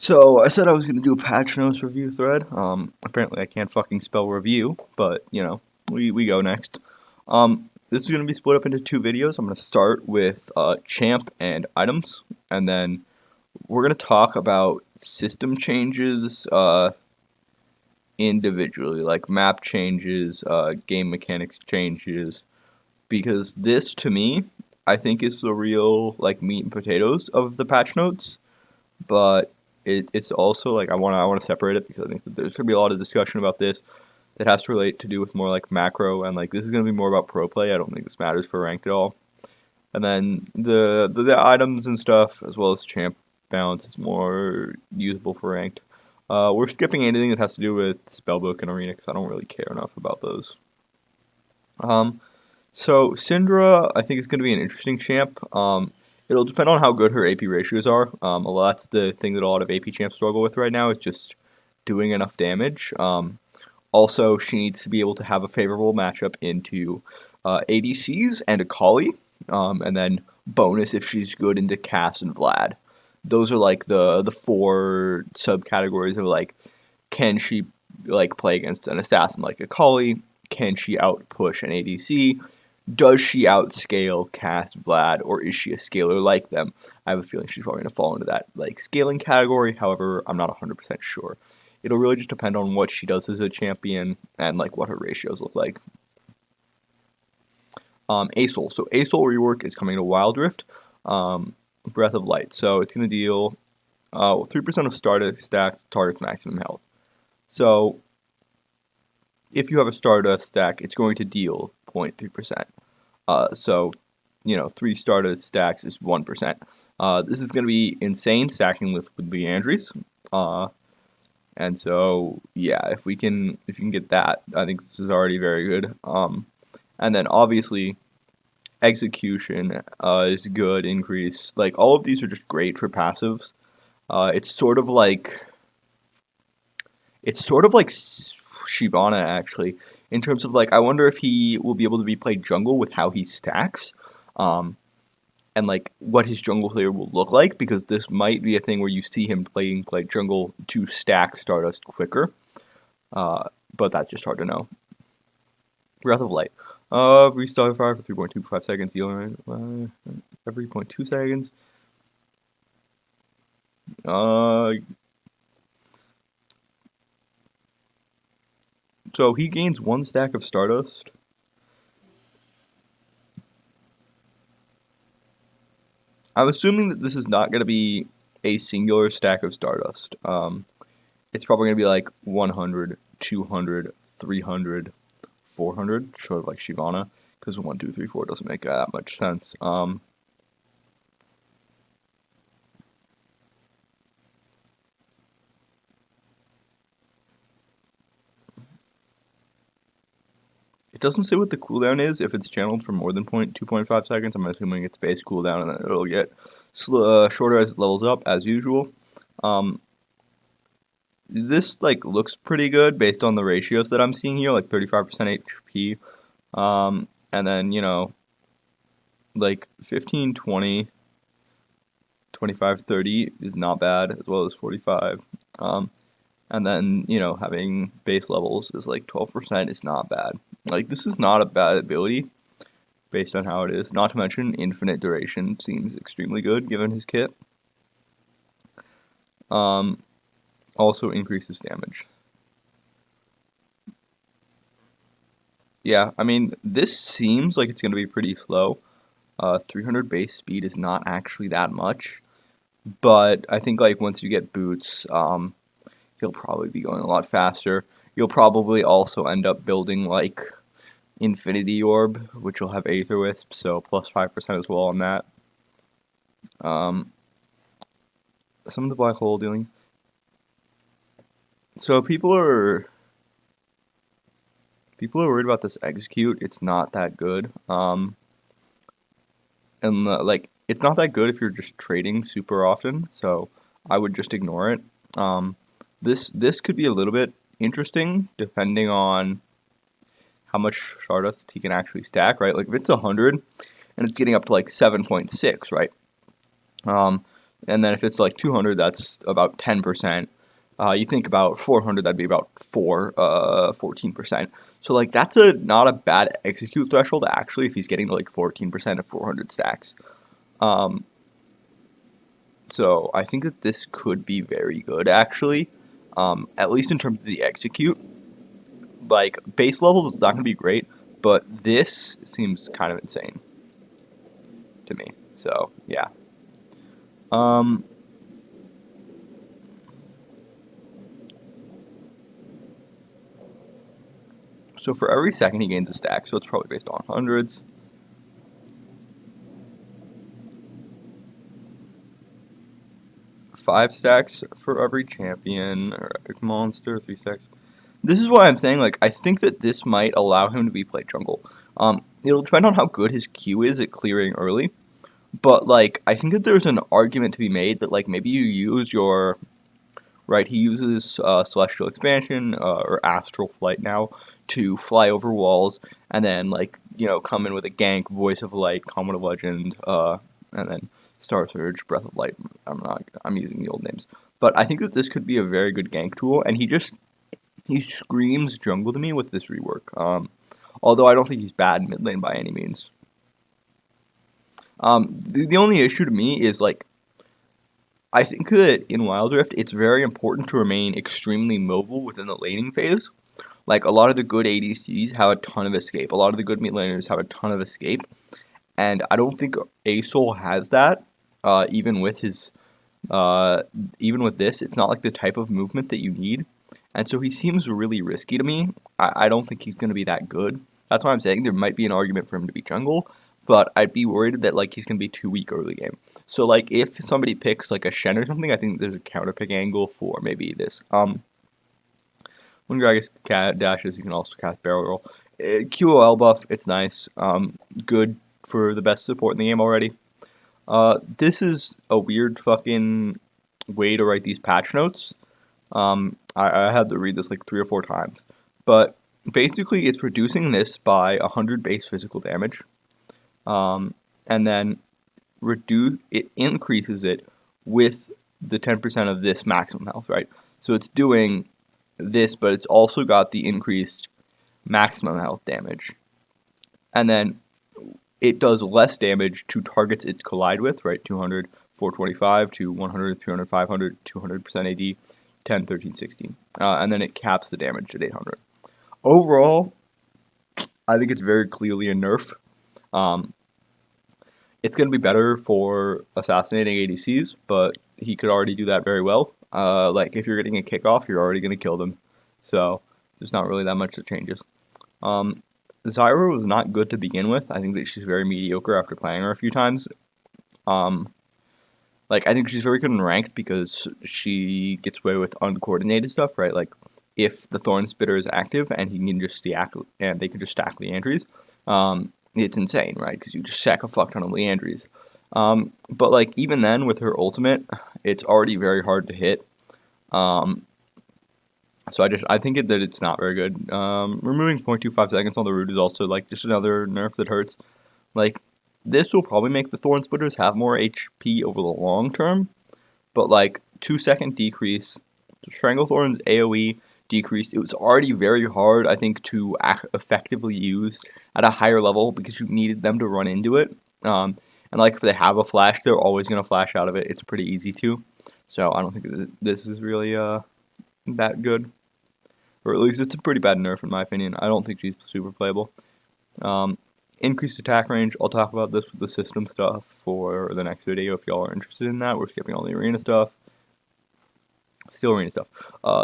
So I said I was gonna do a patch notes review thread. Apparently I can't fucking spell review, but we go next. This is gonna be split up into two videos. I'm gonna start with champ and items, and then we're gonna talk about system changes individually, like map changes, game mechanics changes, because this to me, I think is the real like meat and potatoes of the patch notes. But it's also like I want to separate it because I think that there's gonna be a lot of discussion about this that has to relate to do with more like macro, and like this is gonna be more about pro play. I don't think this matters for ranked at all. And then the items and stuff as well as champ balance is more usable for ranked. We're skipping anything that has to do with spellbook and arena because I don't really care enough about those. Um, so Syndra, I think is going to be an interesting champ. It'll depend on how good her AP ratios are. Well, that's the thing that a lot of AP champs struggle with right now is just doing enough damage. Also, she needs to be able to have a favorable matchup into ADCs and Akali, and then bonus if she's good into Cass and Vlad. Those are like the four subcategories of like, can she like play against an assassin like Akali? Can she outpush an ADC? Does she outscale Cass, Vlad, or is she a scaler like them? I have a feeling she's probably going to fall into that like scaling category. However, I'm not 100% sure. It'll really just depend on what she does as a champion and like what her ratios look like. ASOL. So ASOL rework is coming to Wild Rift. Breath of Light. So it's going to deal 3% of Stardust stacks target's maximum health. So if you have a Stardust stack, it's going to deal 0.3%. So 3 Stardust stacks is 1%. This is going to be insane stacking with Liandry's. And so yeah, if you can get that, I think this is already very good. And then obviously execution is good increase. Like all of these are just great for passives. It's sort of like Shyvana actually, in terms of like I wonder if he will be able to be played jungle with how he stacks. And like what his jungle player will look like, because this might be a thing where you see him playing like jungle to stack Stardust quicker. But that's just hard to know. Breath of Light. Restart fire for 3.25 seconds, healing every 0.2 seconds. So he gains 1 stack of Stardust. I'm assuming that this is not going to be a singular stack of Stardust. It's probably going to be like 100, 200, 300, 400, sort of like Shyvana, because 1, 2, 3, 4 doesn't make that much sense. It doesn't say what the cooldown is. If it's channeled for more than 2.5 seconds, I'm assuming it's base cooldown, and then it'll get shorter as it levels up, as usual. This like looks pretty good based on the ratios that I'm seeing here, like 35% HP, and then like 15, 20, 25, 30 is not bad, as well as 45. And then having base levels is like 12% is not bad. Like this is not a bad ability based on how it is. Not to mention infinite duration seems extremely good given his kit. Also increases damage. Yeah, I mean, this seems like it's going to be pretty slow. 300 base speed is not actually that much, but I think like once you get boots, he'll probably be going a lot faster. You'll probably also end up building like Infinity Orb, which will have Aether Wisp, so plus 5% as well on that. Some of the black hole dealing. So people are worried about this execute. It's not that good. And like it's not that good if you're just trading super often. So I would just ignore it. This could be a little bit interesting depending on how much Stardust he can actually stack, right? Like if it's 100 and it's getting up to like 7.6, right? And then if it's like 200, that's about 10%. You think about 400, that'd be about 14%. So like that's not a bad execute threshold actually if he's getting to like 14% of 400 stacks. Um, so I think that this could be very good actually, at least in terms of the execute. Like base level is not going to be great, but this seems kind of insane to me. So yeah. Um, so for every second he gains a stack, so it's probably based on hundreds. 5 stacks for every champion or epic monster, 3 stacks. This is why I'm saying, like, I think that this might allow him to be played jungle. It'll depend on how good his Q is at clearing early, but, like, I think that there's an argument to be made that, like, maybe you use your, right, he uses Celestial Expansion or Astral Flight now to fly over walls, and then, like, you know, come in with a gank, Voice of Light, Comet of Legend, and then Star Surge, Breath of Light. I'm using the old names. But I think that this could be a very good gank tool, and he screams jungle to me with this rework. Although I don't think he's bad mid lane by any means. The only issue to me is like I think that in Wild Rift it's very important to remain extremely mobile within the laning phase. Like a lot of the good ADCs have a ton of escape. A lot of the good mid laners have a ton of escape, and I don't think Asol has that. Even with his, even with this, it's not like the type of movement that you need. And so he seems really risky to me. I don't think he's going to be that good. That's why I'm saying there might be an argument for him to be jungle, but I'd be worried that like he's going to be too weak early game. So like if somebody picks like a Shen or something, I think there's a counter pick angle for maybe this. When Gragas dashes, you can also cast Barrel Roll. QOL buff, it's nice. Good for the best support in the game already. This is a weird fucking way to write these patch notes. I had to read this like 3 or 4 times. But basically, it's reducing this by 100 base physical damage. And then it increases it with the 10% of this maximum health, right? So it's doing this, but it's also got the increased maximum health damage. And then it does less damage to targets it collide with, right? 200, 425 to 100, 300, 500, 200% AD, 10, 13, 16. And then it caps the damage at 800. Overall, I think it's very clearly a nerf. It's going to be better for assassinating ADCs, but he could already do that very well. Like, if you're getting a kickoff, you're already going to kill them. So, there's not really that much that changes. Zyra was not good to begin with. I think that she's very mediocre after playing her a few times. Like, I think she's very good in ranked because she gets away with uncoordinated stuff, right? Like, if the Thorn Spitter is active and he can just stack, and they can just stack Liandry's, it's insane, right? Because you just sack a fuck ton of Liandry's. But, like, even then, with her ultimate, it's already very hard to hit. So I think that it's not very good. Removing 0.25 seconds on the root is also, like, just another nerf that hurts. Like, this will probably make the Thorn Splitters have more HP over the long term, but like 2-second decrease, Stranglethorn's AoE decreased. It was already very hard, I think, to effectively use at a higher level because you needed them to run into it. And like if they have a flash, they're always going to flash out of it. It's pretty easy to. So I don't think this is really that good. Or at least it's a pretty bad nerf in my opinion. I don't think she's super playable. Increased attack range, I'll talk about this with the system stuff for the next video if y'all are interested in that. We're skipping all the arena stuff. Still arena stuff.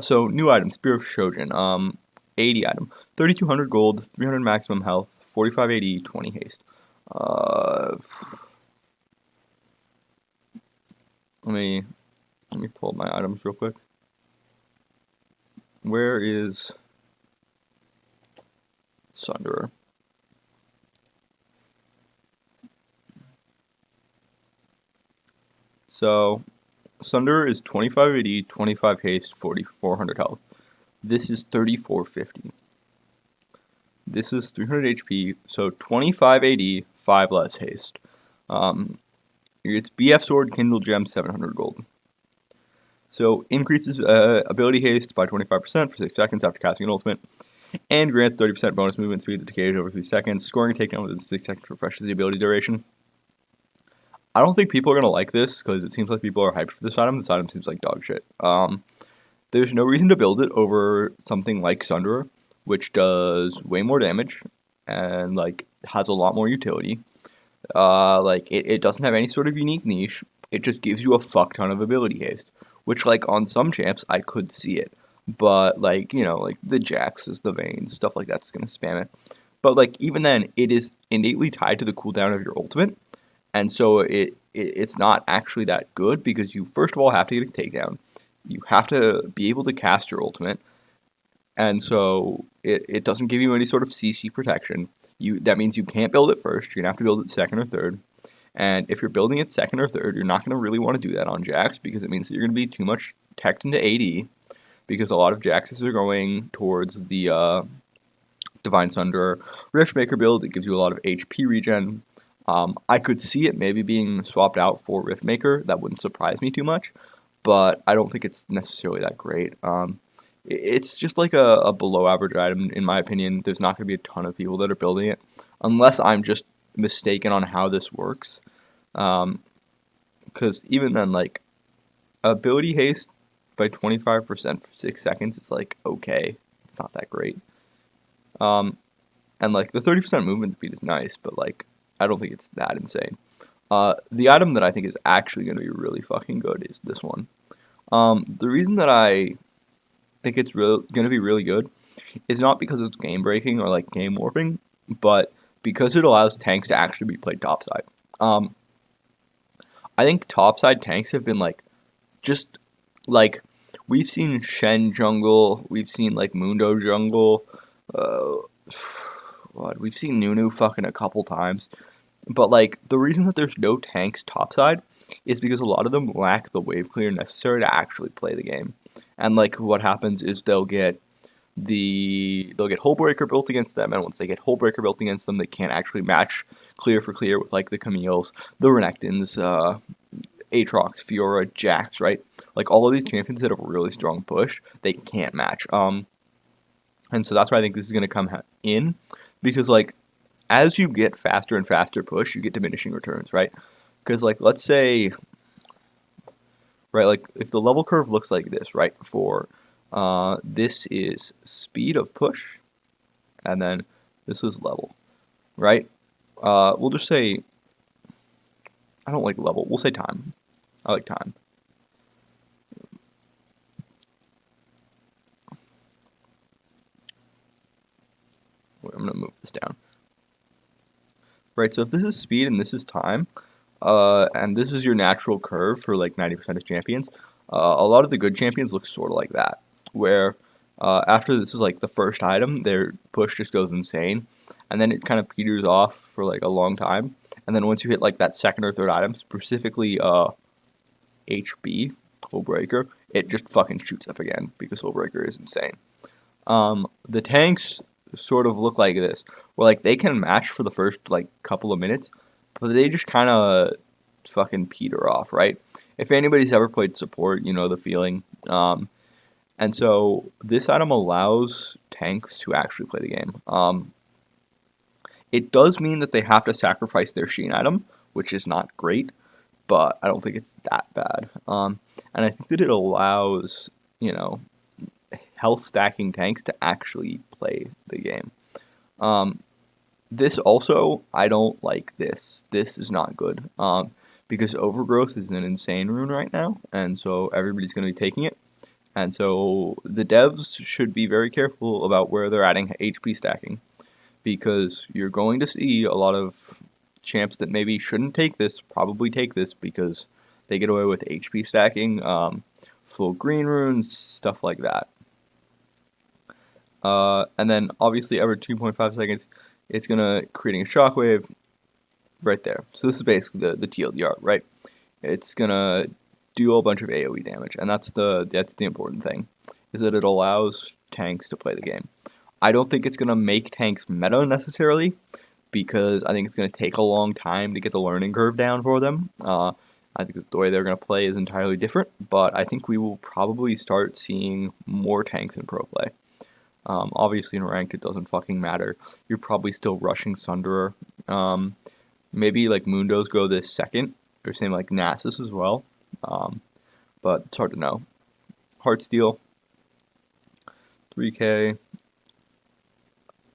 So, new item, Spear of Shojin. 80 item. 3,200 gold, 300 maximum health, 45 AD, 20 haste. Let me pull up my items real quick. Where is Sunderer? So, Sunderer is 25 AD, 25 haste, 4,400 health. This is 3,450. This is 300 HP, so 25 AD, 5 less haste. It's BF Sword, Kindle Gem, 700 gold. So increases ability haste by 25% for 6 seconds after casting an ultimate, and grants 30% bonus movement speed that decays over 3 seconds. Scoring a takedown within 6 seconds refreshes the ability duration. I don't think people are going to like this, because it seems like people are hyped for this item. This item seems like dog shit. There's no reason to build it over something like Sunderer, which does way more damage, and, like, has a lot more utility. Like, it doesn't have any sort of unique niche. It just gives you a fuck ton of ability haste, which, like, on some champs, I could see it. But, like, you know, like, the Jaxes, the Vaynes, stuff like that's gonna spam it. But, like, even then, it is innately tied to the cooldown of your ultimate, and so it's not actually that good, because you, first of all, have to get a takedown. You have to be able to cast your ultimate, and so it doesn't give you any sort of CC protection. That means you can't build it first. You're gonna have to build it second or third. And if you're building it second or third, you're not gonna really want to do that on Jax, because it means that you're gonna be too much teched into AD, because a lot of Jaxes are going towards the Divine Sunderer Riftmaker build. It gives you a lot of HP regen. I could see it maybe being swapped out for Riftmaker. That wouldn't surprise me too much, but I don't think it's necessarily that great. It's just like a below average item, in my opinion. There's not going to be a ton of people that are building it, unless I'm just mistaken on how this works. Because even then, like, ability haste by 25% for 6 seconds, it's like, okay, it's not that great. And, like, the 30% movement speed is nice, but, like, I don't think it's that insane. The item that I think is actually going to be really fucking good is this one. The reason that I think it's going to be really good is not because it's game breaking or, like, game warping, but because it allows tanks to actually be played topside. I think topside tanks have been, like, just, like, we've seen Shen jungle, we've seen, like, Mundo jungle, we've seen Nunu fucking a couple times, but, like, the reason that there's no tanks topside is because a lot of them lack the wave clear necessary to actually play the game. And, like, what happens is they'll get Hullbreaker built against them, and once they get Hullbreaker built against them, they can't actually match clear for clear with, like, the Camille's, the Renekton's, Aatrox, Fiora, Jax, right? Like, all of these champions that have a really strong push, they can't match. And so that's why I think this is going to come in, because, like, as you get faster and faster push, you get diminishing returns, right? Because, like, let's say, right, like, if the level curve looks like this, right, for, this is speed of push, and then this is level, right? We'll just say, I don't like level, we'll say time. I like time. Wait, I'm going to move this down. Right, so if this is speed and this is time, and this is your natural curve for, like, 90% of champions, a lot of the good champions look sort of like that, where after this is, like, the first item, their push just goes insane, and then it kind of peters off for, like, a long time, and then once you hit, like, that second or third item, specifically HB, Hullbreaker, it just fucking shoots up again, because Hullbreaker is insane. The tanks sort of look like this, where, like, they can match for the first, like, couple of minutes, but they just kind of fucking peter off, right? If anybody's ever played support, you know the feeling. And so this item allows tanks to actually play the game. It does mean that they have to sacrifice their Sheen item, which is not great, but I don't think it's that bad. And I think that it allows, you know, health stacking tanks to actually play the game. This also, I don't like this. This is not good. Because Overgrowth is an insane rune right now, and so everybody's going to be taking it. And so the devs should be very careful about where they're adding HP stacking, because you're going to see a lot of champs that maybe shouldn't take this probably take this because they get away with HP stacking, full green runes, stuff like that. And then obviously every 2.5 seconds, it's gonna creating a shockwave right there. So this is basically the TLDR, right? It's gonna do a bunch of AoE damage, and that's the important thing, is that it allows tanks to play the game. I don't think it's gonna make tanks meta necessarily, because I think it's going to take a long time to get the learning curve down for them. I think that the way they're going to play is entirely different, but I think we will probably start seeing more tanks in pro play. Obviously, in ranked, it doesn't fucking matter. You're probably still rushing Sunderer. Maybe like Mundos go this second, or same like Nasus as well. But it's hard to know. Heartsteel, 3K.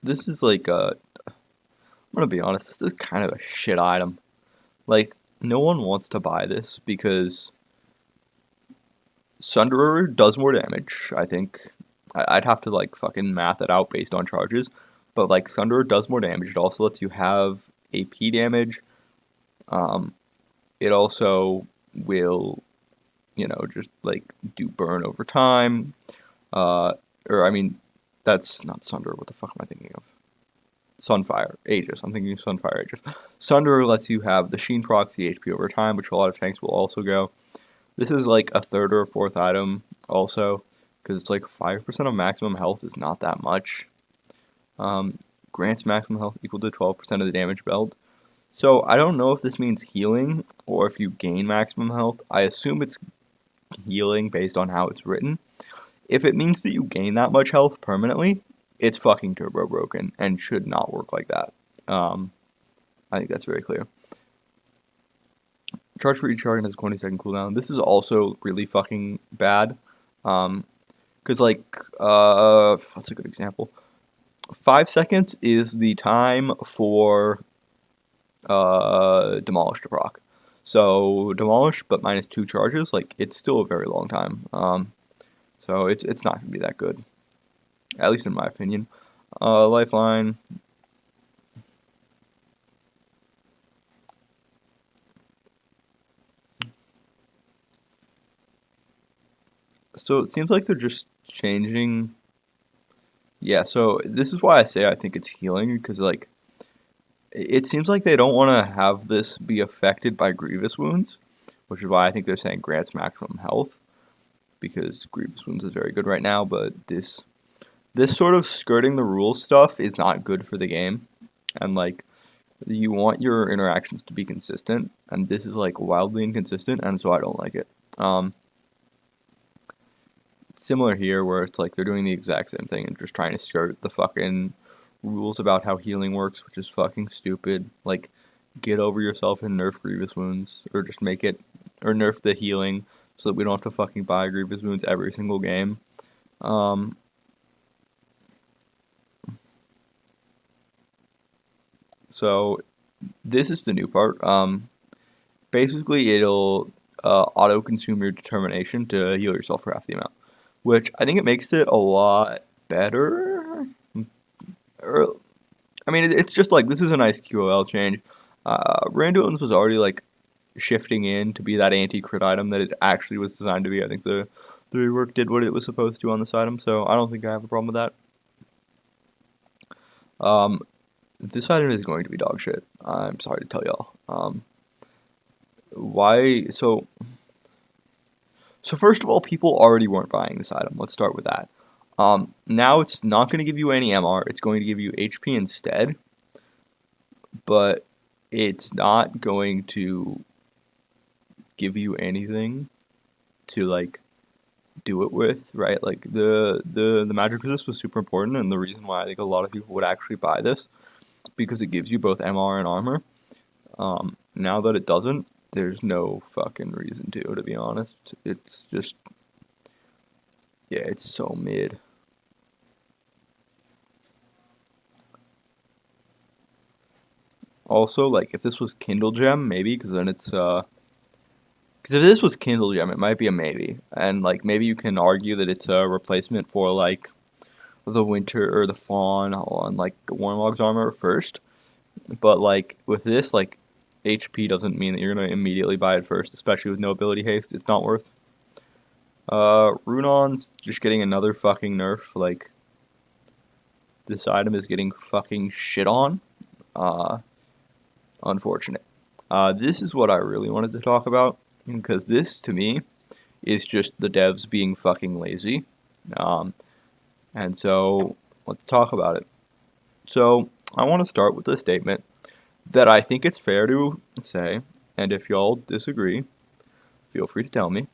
This is like I'm gonna be honest, this is kind of a shit item. Like, no one wants to buy this because Sunderer does more damage, I think. I'd have to like fucking math it out based on charges. But like Sunderer does more damage. It also lets you have AP damage. It also will, just like do burn over time. Or I mean, that's not Sunderer. What the fuck am I thinking of? Sunfire Aegis. I'm thinking Sunfire Aegis. Sunderer lets you have the Sheen proxy HP over time, which a lot of tanks will also go. This is like a third or fourth item also, because it's like 5% of maximum health is not that much. Grants maximum health equal to 12% of the damage belt. So I don't know if this means healing or if you gain maximum health. I assume it's healing based on how it's written. If it means that you gain that much health permanently, it's fucking turbo broken and should not work like that. I think that's very clear. Charge for each target has a 20-second cooldown. This is also really fucking bad. Because, like, what's a good example? 5 seconds is the time for Demolish to proc. So, Demolish, but minus 2 charges, like, it's still a very long time. So, it's not going to be that good. At least in my opinion. Lifeline. So it seems like they're just changing. Yeah, so this is why I say I think it's healing, because like it seems like they don't want to have this be affected by Grievous Wounds, which is why I think they're saying grants maximum health, because Grievous Wounds is very good right now, but this sort of skirting the rules stuff is not good for the game, and like you want your interactions to be consistent, and this is like wildly inconsistent, and so I don't like it. Similar here, where it's like they're doing the exact same thing and just trying to skirt the fucking rules about how healing works, which is fucking stupid. Like, get over yourself and nerf Grievous Wounds, or just make it, or nerf the healing so that we don't have to fucking buy Grievous Wounds every single game. So this is the new part. Basically, it'll auto-consume your determination to heal yourself for half the amount, which I think it makes it a lot better. I mean, it's just like, this is a nice QOL change. Randuin's was already like shifting in to be that anti-crit item that it actually was designed to be. I think the rework did what it was supposed to on this item, so I don't think I have a problem with that. This item is going to be dog shit. I'm sorry to tell y'all. Why? So first of all, people already weren't buying this item. Let's start with that. Now it's not going to give you any MR. It's going to give you HP instead. But it's not going to give you anything to, like, do it with, right? Like, the magic resist was super important, and the reason why I think a lot of people would actually buy this, because it gives you both MR and armor. Now that it doesn't, there's no fucking reason to be honest. It's just, yeah, it's so mid. Also, like, if this was Kindle Gem, maybe, because then it's, because if this was Kindle Gem, it might be a maybe. And, like, maybe you can argue that it's a replacement for, like, the Winter, or the Fawn on, like, Warmog's armor first. But, like, with this, like, HP doesn't mean that you're going to immediately buy it first, especially with no ability haste. It's not worth. Runon's just getting another fucking nerf. Like, this item is getting fucking shit on. Unfortunate. This is what I really wanted to talk about, because this, to me, is just the devs being fucking lazy. And so, let's talk about it. So, I want to start with a statement that I think it's fair to say, and if y'all disagree, feel free to tell me.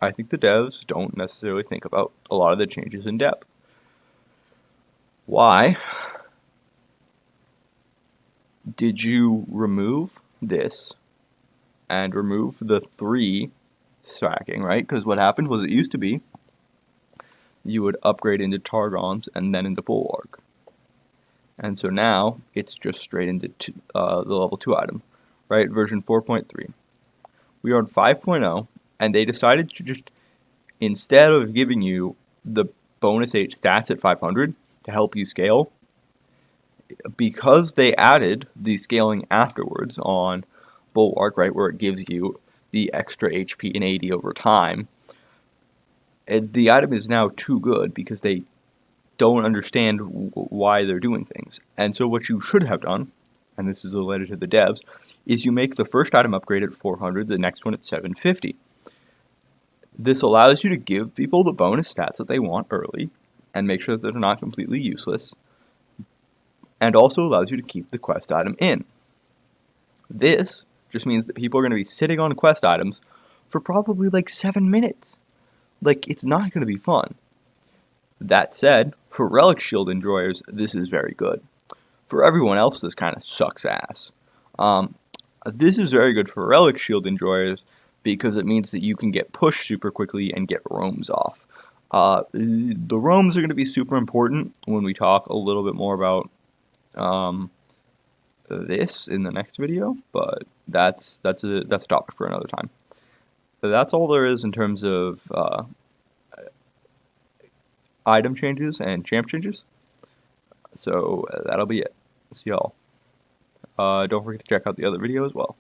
I think the devs don't necessarily think about a lot of the changes in depth. Why did you remove this and remove the 3 stacking, right? Because what happened was it used to be you would upgrade into Targons and then into Bulwark. And so now it's just straight into the level 2 item, right? Version 4.3. We are on 5.0, and they decided to just, instead of giving you the bonus H stats at 500 to help you scale, because they added the scaling afterwards on Bulwark, right, where it gives you the extra HP and AD over time, the item is now too good because they don't understand why they're doing things. And so what you should have done, and this is a letter to the devs, is you make the first item upgrade at 400, the next one at 750. This allows you to give people the bonus stats that they want early and make sure that they're not completely useless, and also allows you to keep the quest item in. This just means that people are going to be sitting on quest items for probably like 7 minutes. Like, it's not going to be fun. That said, for Relic Shield enjoyers, this is very good. For everyone else, this kind of sucks ass. This is very good for Relic Shield enjoyers because it means that you can get pushed super quickly and get roams off. The roams are going to be super important when we talk a little bit more about this in the next video, but that's a topic for another time. But that's all there is in terms of item changes and champ changes. So that'll be it. See y'all. Don't forget to check out the other video as well.